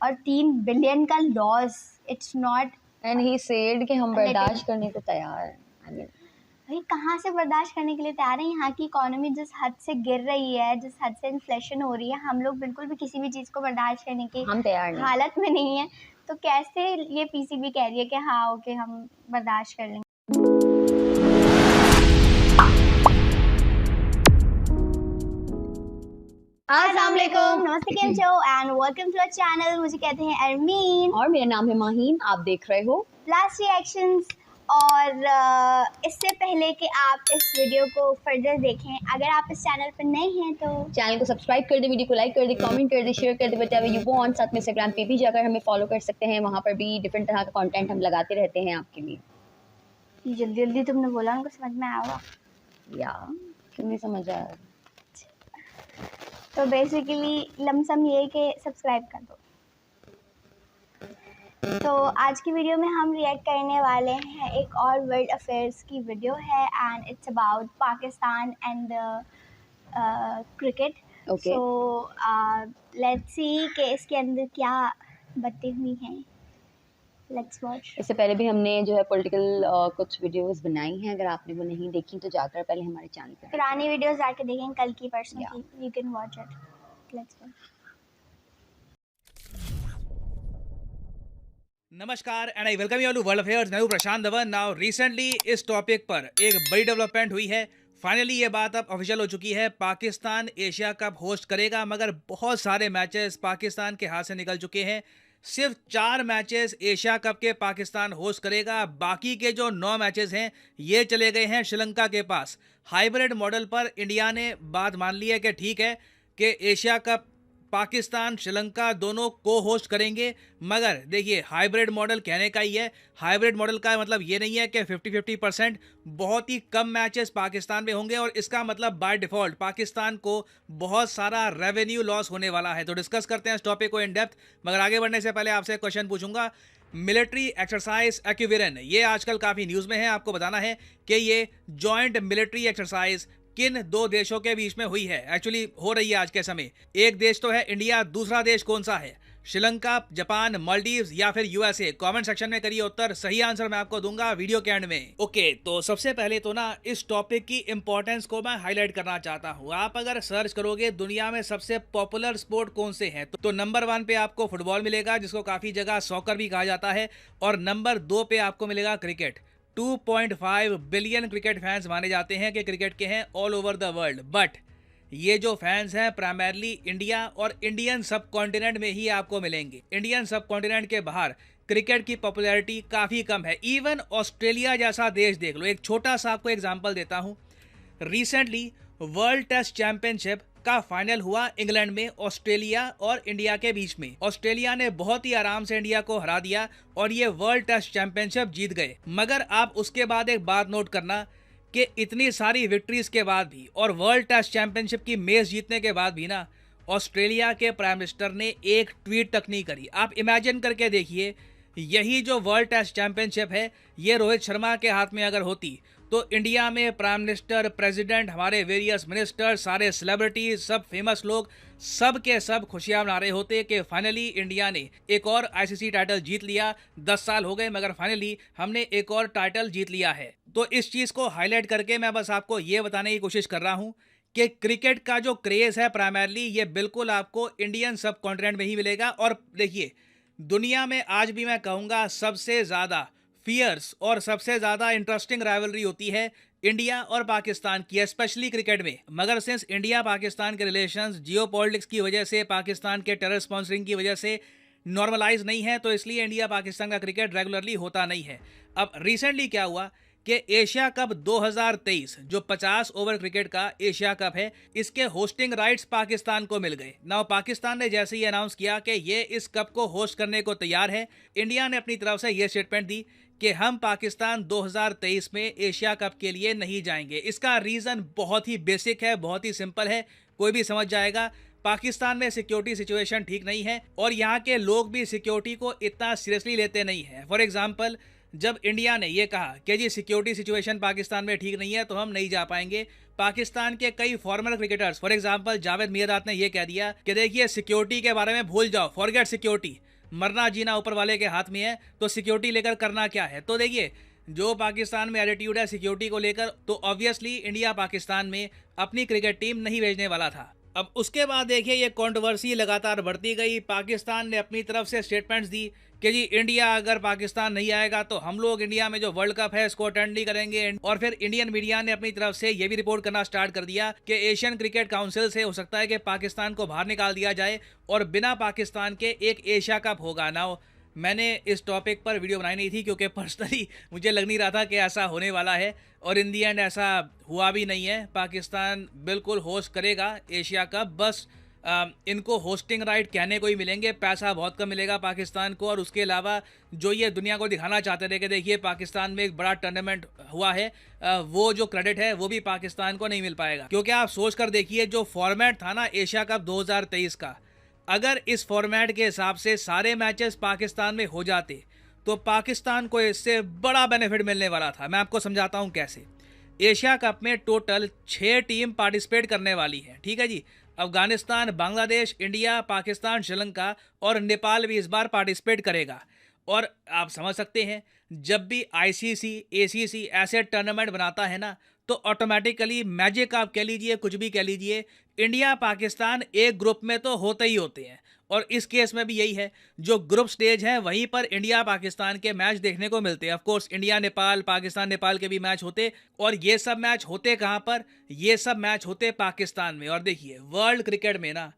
और 3 बिलियन का loss, it's not. And he said कि हम बर्दाश्त करने को तैयार हैं। आई मीन भाई कहाँ से बर्दाश्त करने के लिए तैयार है? यहाँ की इकोनॉमी जिस हद से गिर रही है, जिस हद से इन्फ्लेशन हो रही है, हम लोग बिल्कुल भी किसी भी चीज़ को बर्दाश्त करने की हम तैयार नहीं। हालत में नहीं है। तो कैसे ये पीसीबी कह रही है कि हाँ ओके हम बर्दाश्त कर लेंगे। अस्सलाम वालेकुम, नमस्ते, केम छो and welcome to our channel. मुझे कहते हैं अरमीन और मेरा नाम है माहीन। आप देख रहे हो लास्ट रिएक्शंस। और इससे पहले कि आप इस वीडियो को फर्दर देखें, अगर आप इस चैनल पर नए हैं तो चैनल को सब्सक्राइब कर दे, वीडियो को लाइक कर दे, कमेंट कर दे, शेयर कर दे, बतावे यू वांट। साथ में इंस्टाग्राम पे भी जाकर हमें फॉलो कर सकते हैं, वहाँ पर भी डिफरेंट तरह का कंटेंट हम लगाते रहते हैं आपके लिए। जल्दी जल्दी तुमने बोला, उनको समझ में आया होगा या क्यों नहीं समझ आया? तो बेसिकली लमसम ये कि सब्सक्राइब कर दो। तो आज की वीडियो में हम रिएक्ट करने वाले हैं, एक और वर्ल्ड अफेयर्स की वीडियो है and it's about Pakistan and cricket. Okay. So let's see कि इसके अंदर क्या बातें हुई हैं। Let's watch. इससे पहले भी हमने जो है पॉलिटिकल कुछ वीडियोस बनाई हैं, अगर आपने वो नहीं देखी तो जाकर पहले हमारे चैनल पे पुरानी वीडियोस जाके देखें, कल की परसों की, you can watch it. Let's watch. नमस्कार and I welcome you all to world affairs. मैं हूं प्रशांत धवन। नाउ रिसेंटली इस टॉपिक पर एक बड़ी डेवलपमेंट हुई है। फाइनली ये बात अब ऑफिशियल हो चुकी है, पाकिस्तान एशिया कप होस्ट करेगा। मगर बहुत सारे मैचेस पाकिस्तान के हाथ से निकल चुके हैं। सिर्फ 4 मैचेस एशिया कप के पाकिस्तान होस्ट करेगा, बाकी के जो 9 मैचेस हैं ये चले गए हैं श्रीलंका के पास। हाइब्रिड मॉडल पर इंडिया ने बात मान ली है कि ठीक है कि एशिया कप पाकिस्तान श्रीलंका दोनों को होस्ट करेंगे। मगर देखिए, हाइब्रिड मॉडल कहने का ही है। हाइब्रिड मॉडल का मतलब ये नहीं है कि 50-50%, बहुत ही कम मैचेस पाकिस्तान में होंगे और इसका मतलब बाय डिफॉल्ट पाकिस्तान को बहुत सारा रेवेन्यू लॉस होने वाला है। तो डिस्कस करते हैं इस टॉपिक को इन डेप्थ। मगर आगे बढ़ने से पहले आपसे एक क्वेश्चन पूछूंगा। मिलिट्री एक्सरसाइज एक्विवेरन, ये आजकल काफ़ी न्यूज़ में है। आपको बताना है कि ये जॉइंट मिलिट्री एक्सरसाइज किन 2 देशों के बीच में हुई है, एक्चुअली हो रही है आज के समय। एक देश तो है इंडिया, दूसरा देश कौन सा है? श्रीलंका, जापान, मालदीव्स या फिर यूएसए? कमेंट सेक्शन में करिए उत्तर। सही आंसर मैं आपको दूंगा वीडियो के एंड में। ओके, तो सबसे पहले तो ना इस टॉपिक की इंपॉर्टेंस को मैं हाईलाइट करना चाहता हूँ। आप अगर सर्च करोगे दुनिया में सबसे पॉपुलर स्पोर्ट कौन से हैं, तो नंबर 1 पे आपको फुटबॉल मिलेगा, जिसको काफी जगह सॉकर भी कहा जाता है, और नंबर 2 पे आपको मिलेगा क्रिकेट। 2.5 बिलियन क्रिकेट फैंस माने जाते हैं कि क्रिकेट के हैं all over the world. But ये जो फैंस हैं प्राइमरली इंडिया और इंडियन सब कॉन्टिनेंट में ही आपको मिलेंगे। इंडियन सब कॉन्टिनेंट के बाहर क्रिकेट की पॉपुलैरिटी काफ़ी कम है। इवन ऑस्ट्रेलिया जैसा देश देख लो। एक छोटा सा आपको एग्जांपल देता हूँ। रिसेंटली वर्ल्ड टेस्ट चैंपियनशिप का फाइनल हुआ इंग्लैंड में, ऑस्ट्रेलिया और इंडिया के बीच में। ऑस्ट्रेलिया ने बहुत ही आराम से इंडिया को हरा दिया और ये वर्ल्ड टेस्ट चैंपियनशिप जीत गए। मगर आप उसके बाद एक बात नोट करना कि इतनी सारी विक्ट्रीज के बाद भी और वर्ल्ड टेस्ट चैंपियनशिप की मेज जीतने के बाद भी ना, ऑस्ट्रेलिया के प्राइम मिनिस्टर ने एक ट्वीट तक नहीं करी। आप इमेजिन करके देखिए, यही जो वर्ल्ड टेस्ट चैंपियनशिप है ये रोहित शर्मा के हाथ में अगर होती तो इंडिया में प्राइम मिनिस्टर, प्रेसिडेंट, हमारे वेरियस मिनिस्टर, सारे सेलिब्रिटीज, सब फेमस लोग, सब के सब खुशियां मना रहे होते कि फाइनली इंडिया ने एक और आईसीसी टाइटल जीत लिया। 10 साल हो गए मगर फाइनली हमने एक और टाइटल जीत लिया है। तो इस चीज़ को हाईलाइट करके मैं बस आपको ये बताने की कोशिश कर रहा हूँ कि क्रिकेट का जो क्रेज़ है प्राइमरली ये बिल्कुल आपको इंडियन सब कॉन्टिनेंट में ही मिलेगा। और देखिए, दुनिया में आज भी मैं कहूँगा सबसे ज़्यादा फियर्स और सबसे ज़्यादा इंटरेस्टिंग राइवलरी होती है इंडिया और पाकिस्तान की, स्पेशली क्रिकेट में। मगर सिंस इंडिया पाकिस्तान के रिलेशंस जियोपॉलिटिक्स की वजह से, पाकिस्तान के टेरर स्पॉन्सरिंग की वजह से नॉर्मलाइज नहीं है, तो इसलिए इंडिया पाकिस्तान का क्रिकेट रेगुलरली होता नहीं है। अब रिसेंटली क्या हुआ कि एशिया कप 2023 जो 50 ओवर क्रिकेट का एशिया कप है, इसके होस्टिंग राइट्स पाकिस्तान को मिल गए। नाउ पाकिस्तान ने जैसे ही अनाउंस किया कि ये इस कप को होस्ट करने को तैयार है, इंडिया ने अपनी तरफ से ये स्टेटमेंट दी कि हम पाकिस्तान 2023 में एशिया कप के लिए नहीं जाएंगे। इसका रीज़न बहुत ही बेसिक है, बहुत ही सिंपल है, कोई भी समझ जाएगा। पाकिस्तान में सिक्योरिटी सिचुएशन ठीक नहीं है और यहाँ के लोग भी सिक्योरिटी को इतना सीरियसली लेते नहीं है। फॉर एग्जाम्पल, जब इंडिया ने ये कहा कि जी सिक्योरिटी सिचुएशन पाकिस्तान में ठीक नहीं है तो हम नहीं जा पाएंगे, पाकिस्तान के कई farmer cricketers, for example Javed Miandad ने ये कह दिया कि देखिए सिक्योरिटी के बारे में भूल जाओ, फॉरगेट सिक्योरिटी, मरना जीना ऊपर वाले के हाथ में है, तो सिक्योरिटी लेकर करना क्या है। तो देखिए, जो पाकिस्तान में एटीट्यूड है सिक्योरिटी को लेकर, तो ऑब्वियसली इंडिया पाकिस्तान में अपनी क्रिकेट टीम नहीं भेजने वाला था। अब उसके बाद देखिए, ये कंट्रोवर्सी लगातार बढ़ती गई। पाकिस्तान ने अपनी तरफ से स्टेटमेंट्स दी कि जी इंडिया अगर पाकिस्तान नहीं आएगा तो हम लोग इंडिया में जो वर्ल्ड कप है इसको अटेंड नहीं करेंगे। और फिर इंडियन मीडिया ने अपनी तरफ से ये भी रिपोर्ट करना स्टार्ट कर दिया कि एशियन क्रिकेट काउंसिल से हो सकता है कि पाकिस्तान को बाहर निकाल दिया जाए और बिना पाकिस्तान के एक एशिया कप होगा। नाउ मैंने इस टॉपिक पर वीडियो बनाई नहीं थी क्योंकि पर्सनली मुझे लग नहीं रहा था कि ऐसा होने वाला है, और इन दी एंड ऐसा हुआ भी नहीं है। पाकिस्तान बिल्कुल होस्ट करेगा एशिया कप, बस इनको होस्टिंग राइट कहने को ही मिलेंगे, पैसा बहुत कम मिलेगा पाकिस्तान को। और उसके अलावा जो ये दुनिया को दिखाना चाहते थे कि देखिए पाकिस्तान में एक बड़ा टूर्नामेंट हुआ है, वो जो क्रेडिट है वो भी पाकिस्तान को नहीं मिल पाएगा। क्योंकि आप सोच कर देखिए, जो फॉर्मेट था ना एशिया कप 2023 का, अगर इस फॉर्मेट के हिसाब से सारे मैचेस पाकिस्तान में हो जाते तो पाकिस्तान को इससे बड़ा बेनिफिट मिलने वाला था। मैं आपको समझाता हूं कैसे। एशिया कप में टोटल 6 टीम पार्टिसिपेट करने वाली है, ठीक है जी। अफगानिस्तान, बांग्लादेश, इंडिया, पाकिस्तान, श्रीलंका और नेपाल भी इस बार पार्टिसिपेट करेगा। और आप समझ सकते हैं, जब भी आईसीसी, एसीसी ऐसे टूर्नामेंट बनाता है ना, तो ऑटोमेटिकली मैजिक आप कह लीजिए, कुछ भी कह लीजिए, इंडिया पाकिस्तान एक ग्रुप में तो होते ही होते हैं। और इस केस में भी यही है, जो ग्रुप स्टेज है वहीं पर इंडिया पाकिस्तान के मैच देखने को मिलते हैं। Of course India Nepal, Pakistan Nepal के भी मैच होते, और ये सब मैच होते कहाँ पर, ये सब मैच होते पाकिस्तान में। और देखिए, वर्ल्ड क्रिकेट में ना,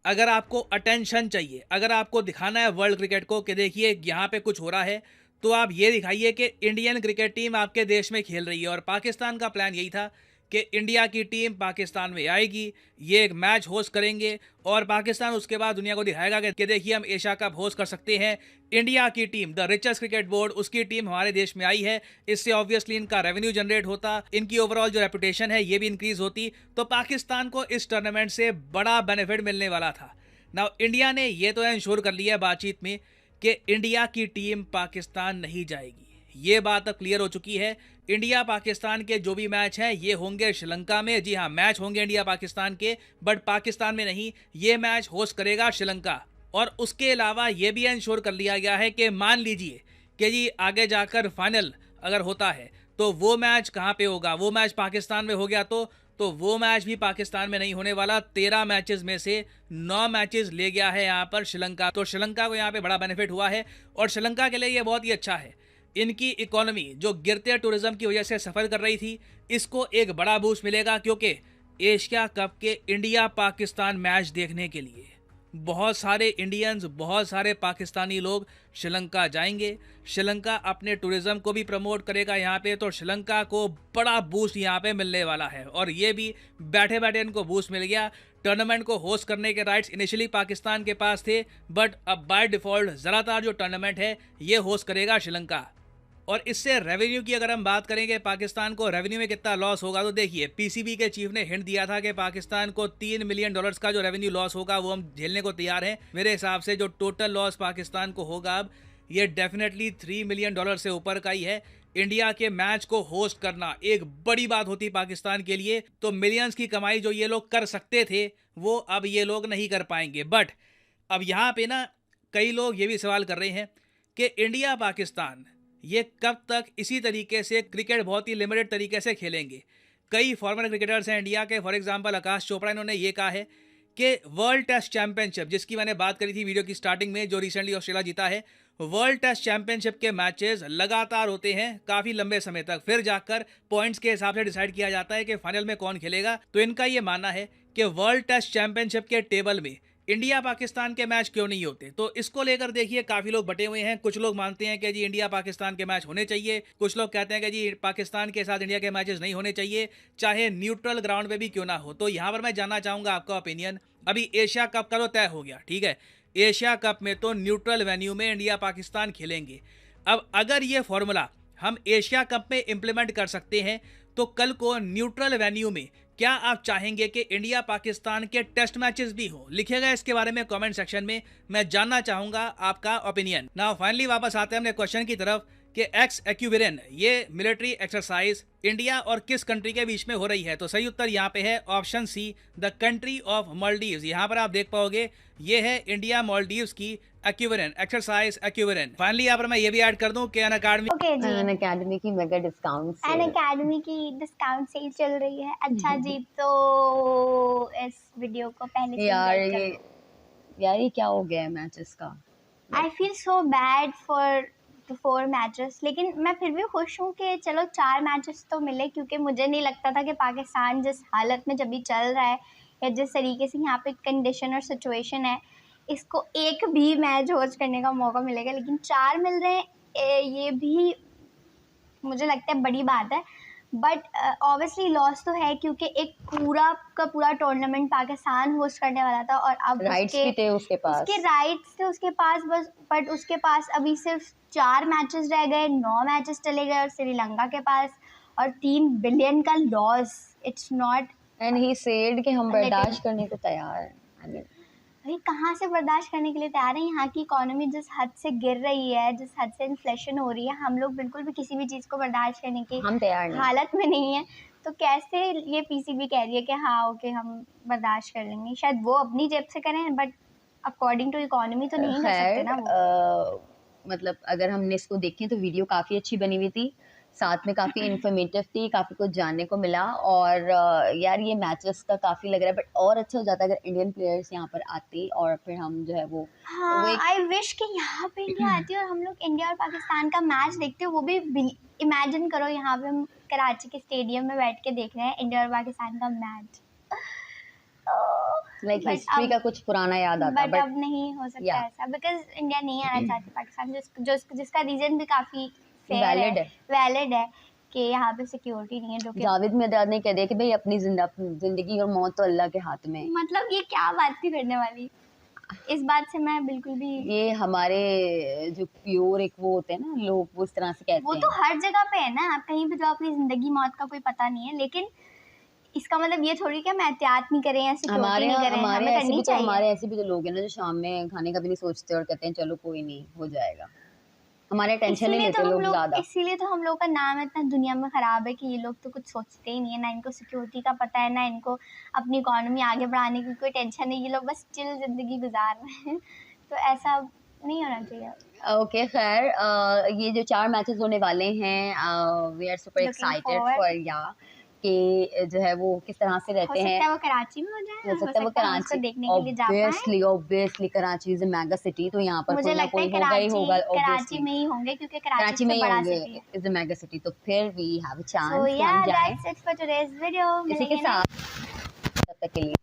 अगर आपको अटेंशन चाहिए, अगर आपको दिखाना है वर्ल्ड क्रिकेट को कि देखिए यहाँ पे कुछ हो रहा है, तो आप ये दिखाइए कि इंडियन क्रिकेट टीम आपके देश में खेल रही है। और पाकिस्तान का प्लान यही था कि इंडिया की टीम पाकिस्तान में आएगी, ये एक मैच होस्ट करेंगे, और पाकिस्तान उसके बाद दुनिया को दिखाएगा कि देखिए हम एशिया कप होस्ट कर सकते हैं। इंडिया की team, the richest cricket board, उसकी टीम हमारे देश में आई है। इससे ऑब्वियसली इनका रेवेन्यू जनरेट होता, इनकी ओवरऑल जो रेपुटेशन है ये भी इंक्रीज होती। तो पाकिस्तान को इस टूर्नामेंट से बड़ा बेनिफिट मिलने वाला था। नाउ इंडिया ने ये तो इंश्योर कर लिया है बातचीत में कि इंडिया की टीम पाकिस्तान नहीं जाएगी। ये बात अब क्लियर हो चुकी है। इंडिया पाकिस्तान के जो भी मैच हैं ये होंगे श्रीलंका में। जी हाँ, मैच होंगे इंडिया पाकिस्तान के, बट पाकिस्तान में नहीं। ये मैच होस्ट करेगा श्रीलंका। और उसके अलावा ये भी इंश्योर कर लिया गया है कि मान लीजिए कि जी आगे जाकर फाइनल अगर होता है तो वो मैच कहाँ पे होगा, वो मैच पाकिस्तान में हो गया तो वो मैच भी पाकिस्तान में नहीं होने वाला। 13 मैचेस में से 9 मैचेस ले गया है यहाँ पर श्रीलंका। तो श्रीलंका को यहाँ पे बड़ा बेनिफिट हुआ है, और श्रीलंका के लिए ये बहुत ही अच्छा है। इनकी इकोनॉमी जो गिरते टूरिज्म की वजह से सफ़र कर रही थी, इसको एक बड़ा बूस्ट मिलेगा, क्योंकि एशिया कप के इंडिया पाकिस्तान मैच देखने के लिए बहुत सारे इंडियंस, बहुत सारे पाकिस्तानी लोग श्रीलंका जाएंगे। श्रीलंका अपने टूरिज्म को भी प्रमोट करेगा यहाँ पे, तो श्रीलंका को बड़ा बूस्ट यहाँ पे मिलने वाला है। और ये भी बैठे बैठे इनको बूस्ट मिल गया। टूर्नामेंट को होस्ट करने के राइट्स इनिशियली पाकिस्तान के पास थे, बट अब बाय डिफ़ॉल्ट ज़्यादातर जो टूर्नामेंट है ये होस्ट करेगा श्रीलंका। और इससे रेवेन्यू की अगर हम बात करेंगे, पाकिस्तान को रेवेन्यू में कितना लॉस होगा, तो देखिए पीसीबी के चीफ ने हिंट दिया था कि पाकिस्तान को $3 मिलियन का जो रेवेन्यू लॉस होगा वो हम झेलने को तैयार हैं। मेरे हिसाब से जो टोटल लॉस पाकिस्तान को होगा अब, ये डेफिनेटली $3 मिलियन से ऊपर का ही है। इंडिया के मैच को होस्ट करना एक बड़ी बात होती पाकिस्तान के लिए। तो मिलियंस की कमाई जो ये लोग कर सकते थे वो अब ये लोग नहीं कर पाएंगे। बट अब यहाँ पे ना कई लोग ये भी सवाल कर रहे हैं कि इंडिया पाकिस्तान ये कब तक इसी तरीके से क्रिकेट बहुत ही लिमिटेड तरीके से खेलेंगे। कई फॉर्मर क्रिकेटर्स हैं इंडिया के, फॉर एग्जांपल आकाश चोपड़ा, इन्होंने ये कहा है कि वर्ल्ड टेस्ट चैंपियनशिप, जिसकी मैंने बात करी थी वीडियो की स्टार्टिंग में, जो रिसेंटली ऑस्ट्रेलिया जीता है, वर्ल्ड टेस्ट चैंपियनशिप के मैचेस लगातार होते हैं काफ़ी लंबे समय तक, फिर जाकर पॉइंट्स के हिसाब से डिसाइड किया जाता है कि फाइनल में कौन खेलेगा। तो इनका ये मानना है कि वर्ल्ड टेस्ट चैंपियनशिप के टेबल में इंडिया पाकिस्तान के मैच क्यों नहीं होते। तो इसको लेकर देखिए काफ़ी लोग बटे हुए हैं। कुछ लोग मानते हैं कि जी इंडिया पाकिस्तान के मैच होने चाहिए, कुछ लोग कहते हैं कि जी पाकिस्तान के साथ इंडिया के मैचेस नहीं होने चाहिए, चाहे न्यूट्रल ग्राउंड पे भी क्यों ना हो। तो यहाँ पर मैं जानना चाहूँगा आपका ओपिनियन। अभी एशिया कप का तो तय हो गया, ठीक है, एशिया कप में तो न्यूट्रल वेन्यू में इंडिया पाकिस्तान खेलेंगे। अब अगर ये फॉर्मूला हम एशिया कप में इम्प्लीमेंट कर सकते हैं, तो कल को न्यूट्रल वेन्यू में क्या आप चाहेंगे कि इंडिया पाकिस्तान के टेस्ट मैचेस भी हो? लिखिएगा इसके बारे में कमेंट सेक्शन में, मैं जानना चाहूंगा आपका ओपिनियन। नाउ फाइनली वापस आते हैं अपने क्वेश्चन की तरफ कि एक्स एक्यूवेरन ये मिलिट्री एक्सरसाइज इंडिया और किस कंट्री के बीच में हो रही है। तो सही उत्तर यहाँ पे है option C, the country of Maldives. यहाँ पर आप देख पाओगे ये है इंडिया मालदीव्स की एक्यूवेरन एक्सरसाइज एक्यूवेरन। फाइनली यहाँ पर मैं ये भी ऐड कर दूं कि अन अकाडमी ओके जी, अन अकेडमी की मेगा डिस्काउंट एन अकेडमी की डिस्काउंट सेल चल रही है। अच्छा जी, तो इस वीडियो को पहले से यार ये क्या हो गया है मैचेस का? I feel so bad for the 4 matches, लेकिन मैं फिर भी खुश हूँ कि चलो 4 मैचेस तो मिले, क्योंकि मुझे नहीं लगता था कि पाकिस्तान जिस हालत में जब भी चल रहा है या जिस तरीके से यहाँ पे कंडीशन और सिचुएशन है, इसको एक भी मैच होस्ट करने का मौका मिलेगा। लेकिन 4 मिल रहे हैं, ये भी मुझे लगता है बड़ी बात है। बट ऑब्वियसली लॉस तो है, क्योंकि एक पूरा का पूरा टूर्नामेंट पाकिस्तान होस्ट करने वाला था और अब राइट्स भी थे उसके पास, उसके राइट्स थे उसके पास बस, बट उसके पास अभी सिर्फ 4 मैचेस रह गए, 9 मैचेस चले गए और श्रीलंका के पास और 3 बिलियन का loss. It's not, and he said कि हम बर्दाश्त करने को तैयार हैं। आई मीन भाई कहाँ से बर्दाश्त करने के लिए तैयार है? यहाँ की इकोनॉमी जिस हद से गिर रही है, जिस हद से इन्फ्लेशन हो रही है, हम लोग बिल्कुल भी किसी भी चीज़ को बर्दाश्त करने की हम तैयार नहीं। हालत में नहीं है। तो कैसे ये पीसीबी कह रही है कि हाँ ओके हम बर्दाश्त कर लेंगे? शायद वो अपनी जेब से करें, बट अकॉर्डिंग टू इकोनॉमी तो नहीं कर सकते ना वो। मतलब अगर हमने इसको देखें तो वीडियो काफ़ी अच्छी बनी हुई थी, साथ में काफ़ी इन्फॉर्मेटिव थी, काफ़ी कुछ जानने को मिला। और यार ये मैचेस का काफ़ी लग रहा है, बट और अच्छा हो जाता अगर इंडियन प्लेयर्स यहाँ पर आते और फिर हम जो है वो हाँ, आई विश कि यहाँ पे इंडिया आती और हम लोग इंडिया और पाकिस्तान का मैच देखते। वो भी इमेजिन करो, यहाँ पे हम कराची के स्टेडियम में बैठ के देख रहे हैं इंडिया और पाकिस्तान का मैच। लाइक हिस्ट्री का कुछ पुराना याद आता। बट अब नहीं हो सकता ऐसा, बिकॉज इंडिया नहीं आना चाहती पाकिस्तान, जिसका रीजन भी काफ़ी वैलिड है कि यहाँ पे सिक्योरिटी नहीं है। जो कि जावेद मिर्जाद ने कह दिया कि भाई अपनी जिंदगी और मौत तो अल्लाह के हाथ में। मतलब ये क्या बात थी करने वाली? इस बात से मैं बिल्कुल भी, ये हमारे जो प्योर एक वो होते हैं ना लोग, वो इस तरह से कहते हैं। वो तो हर जगह पे है ना, आप कहीं भी जो अपनी जिंदगी मौत का कोई पता नहीं है, लेकिन इसका मतलब ये थोड़ी कि हम एहतियात नहीं करें या सिक्योरिटी नहीं करें, हमें करनी चाहिए। हमारे ऐसे भी तो लोग हैं ना जो शाम में खाने का भी नहीं सोचते और कहते हैं चलो कोई नहीं हो जाएगा, हमारे टेंशन नहीं लेते लोग ज़्यादा। इसीलिए तो हम लोग का नाम इतना दुनिया में ख़राब है कि ये लोग तो कुछ सोचते ही नहीं है, ना इनको सिक्योरिटी का पता है, ना इनको अपनी इकॉनमी आगे बढ़ाने की कोई टेंशन नहीं। ये लोग बस चिल ज़िंदगी गुजार रहे हैं, तो ऐसा नहीं होना चाहिए। ओके खैर, ये जो 4 मैचेस होने वाले हैं, we are super excited for या कि जो है वो किस तरह से रहते हैं। हो सकता है वो कराची में हो जाए, हो सकता है वो कराची देखने के लिए जा पाएं। Obviously Karachi is a mega city, तो यहाँ पर मुझे लगता है कराची में ही होंगे, क्योंकि कराची में ही होंगे, इज अ मेगा सिटी, तो फिर वी हैव अ चांस तो या that's it for today's video. इसी के साथ तब तक के लिए